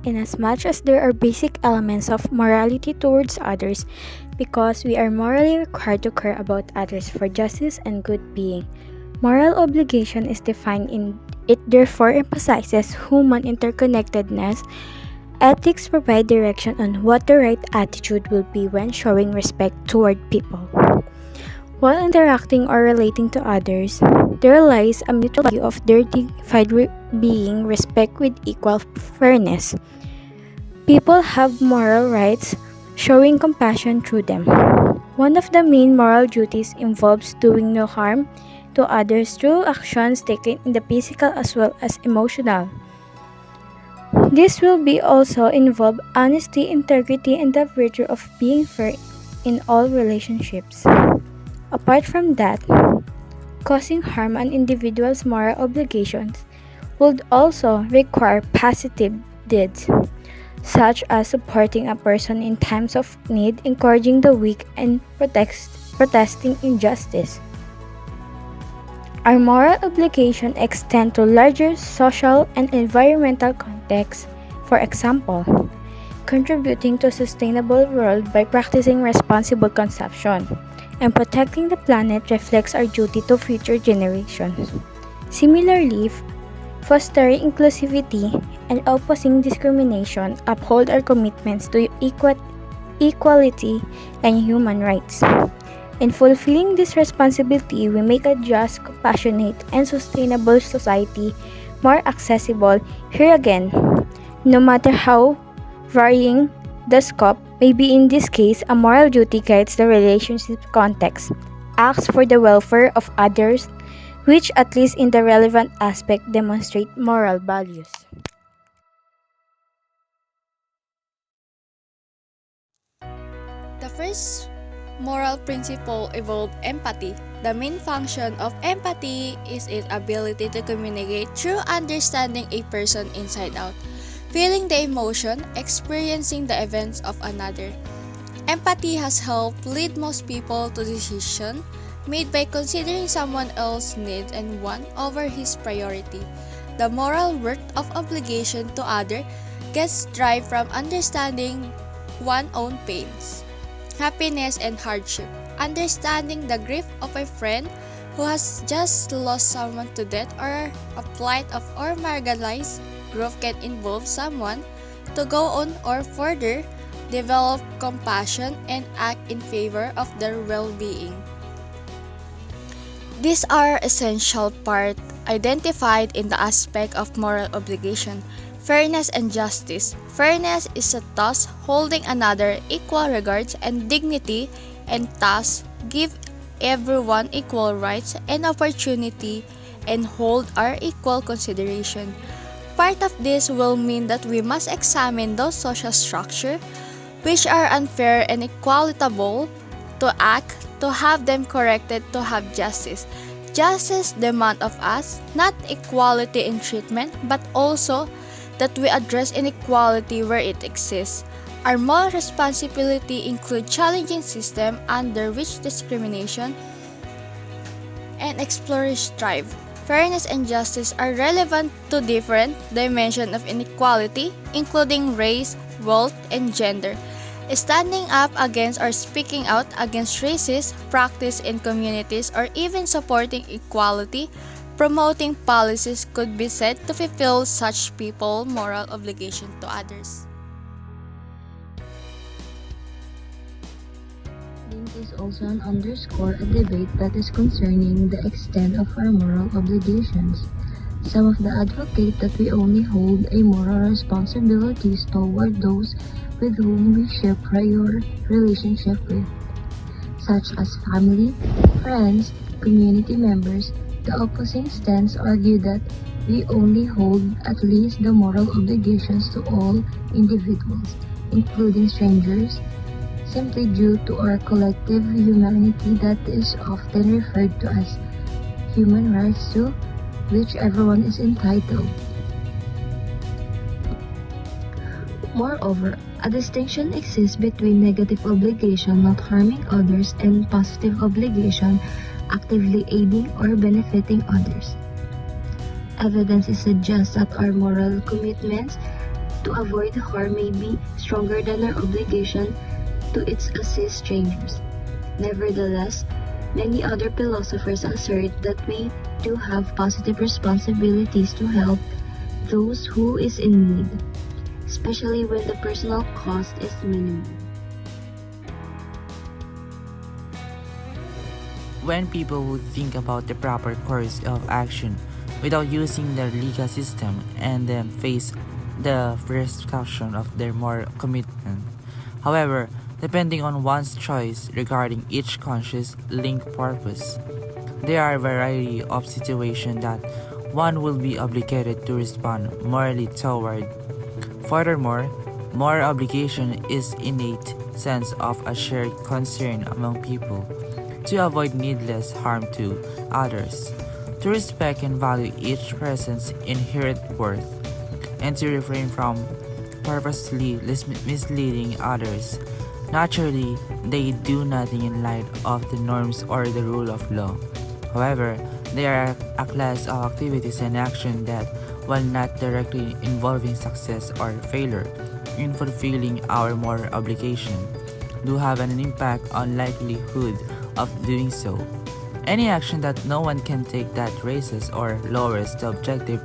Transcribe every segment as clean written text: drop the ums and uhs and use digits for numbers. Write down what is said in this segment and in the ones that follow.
inasmuch as there are basic elements of morality towards others because we are morally required to care about others for justice and good being. Moral obligation is defined in it therefore emphasizes human interconnectedness. Ethics provide direction on what the right attitude will be when showing respect toward people. While interacting or relating to others, there lies a mutual value of their dignified being respect with equal fairness. People have moral rights, showing compassion through them. One of the main moral duties involves doing no harm to others through actions taken in the physical as well as emotional. This will be also involve honesty, integrity, and the virtue of being fair in all relationships. Apart from that, causing harm on individuals' moral obligations would also require positive deeds, such as supporting a person in times of need, encouraging the weak, and protesting injustice. Our moral obligations extend to larger social and environmental contexts. For example, contributing to a sustainable world by practicing responsible consumption and protecting the planet reflects our duty to future generations. Similarly, fostering inclusivity and opposing discrimination uphold our commitments to equality and human rights. In fulfilling this responsibility, we make a just, compassionate, and sustainable society more accessible. Here again, no matter how varying the scope may be in this case, a moral duty guides the relationship context, acts for the welfare of others, which at least in the relevant aspect demonstrate moral values. The first moral principle involves empathy. The main function of empathy is its ability to communicate through understanding a person inside out, feeling the emotion, experiencing the events of another. Empathy has helped lead most people to decisions made by considering someone else's needs and want over his priority. The moral worth of obligation to others gets derived from understanding one's own pains, happiness, and hardship. Understanding the grief of a friend who has just lost someone to death or a plight of or marginalized group can involve someone to go on or further develop compassion and act in favor of their well-being. These are essential parts identified in the aspect of moral obligation. Fairness and justice. Fairness is a thus holding another equal regards and dignity, and thus give everyone equal rights and opportunity and hold our equal consideration. Part of this will mean that we must examine those social structures which are unfair and equitable to act, to have them corrected, to have justice. Justice demands of us not equality in treatment, but also that we address inequality where it exists. Our moral responsibility include challenging systems under which discrimination and exploration thrive. Fairness and justice are relevant to different dimensions of inequality, including race, wealth, and gender. Standing up against or speaking out against racist practice in communities or even supporting equality, promoting policies could be said to fulfill such people's moral obligation to others. This is also an underscore a debate that is concerning the extent of our moral obligations. Some of the advocate that we only hold a moral responsibilities toward those with whom we share prior relationship with, such as family, friends, community members. The opposing stance argue that we only hold at least the moral obligations to all individuals, including strangers, simply due to our collective humanity that is often referred to as human rights to which everyone is entitled. Moreover, a distinction exists between negative obligation not harming others and positive obligation actively aiding or benefiting others. Evidence suggests that our moral commitments to avoid harm may be stronger than our obligation to its assist strangers. Nevertheless, many other philosophers assert that we do have positive responsibilities to help those who is in need, especially when the personal cost is minimal. When people would think about the proper course of action without using the legal system and then face the repercussion of their moral commitment. However, depending on one's choice regarding each conscious linked purpose, there are a variety of situations that one will be obligated to respond morally toward. Furthermore, moral obligation is innate sense of a shared concern among people to avoid needless harm to others, to respect and value each person's inherent worth, and to refrain from purposely misleading others. Naturally, they do nothing in light of the norms or the rule of law. However, there are a class of activities and action that, while not directly involving success or failure in fulfilling our moral obligation, do have an impact on likelihood of doing so. Any action that no one can take that raises or lowers the objective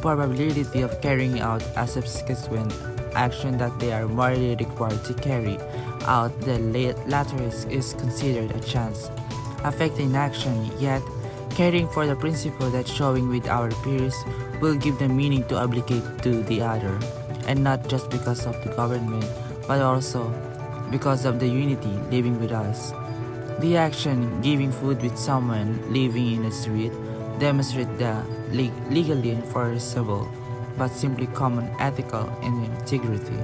probability of carrying out a subsequent action that they are morally required to carry out, the latter is considered a chance affecting action, yet caring for the principle that showing with our peers will give the meaning to obligate to the other, and not just because of the government, but also because of the unity living with us. The action giving food with someone living in the street demonstrate the legally enforceable but simply common ethical and integrity.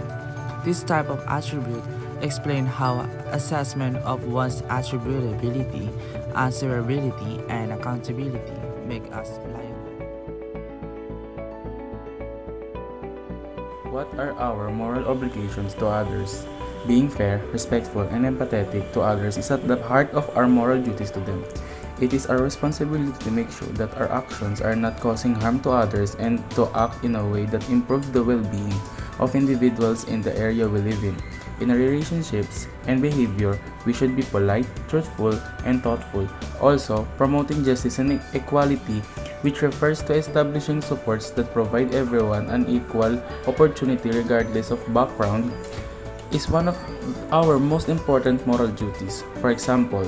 This type of attribute explain how assessment of one's attributability, answerability, and accountability make us liable. What are our moral obligations to others? Being fair, respectful, and empathetic to others is at the heart of our moral duties to them. It is our responsibility to make sure that our actions are not causing harm to others and to act in a way that improves the well-being of individuals in the area we live in. In our relationships and behavior, we should be polite, truthful, and thoughtful. Also, promoting justice and equality, which refers to establishing supports that provide everyone an equal opportunity regardless of background, is one of our most important moral duties. For example,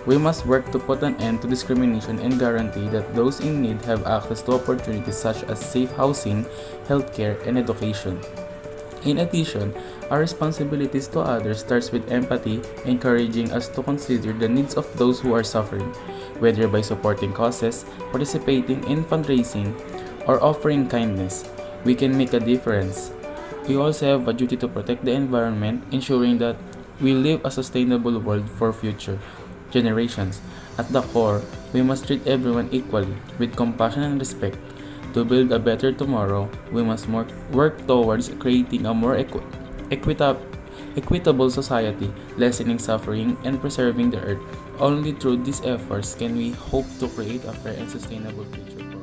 we must work to put an end to discrimination and guarantee that those in need have access to opportunities such as safe housing, healthcare, and education. In addition, our responsibilities to others starts with empathy, encouraging us to consider the needs of those who are suffering, whether by supporting causes, participating in fundraising, or offering kindness. We can make a difference. We also have a duty to protect the environment, ensuring that we live a sustainable world for future generations. At the core, we must treat everyone equally, with compassion and respect. To build a better tomorrow, we must work towards creating a more equitable society, lessening suffering, and preserving the earth. Only through these efforts can we hope to create a fair and sustainable future.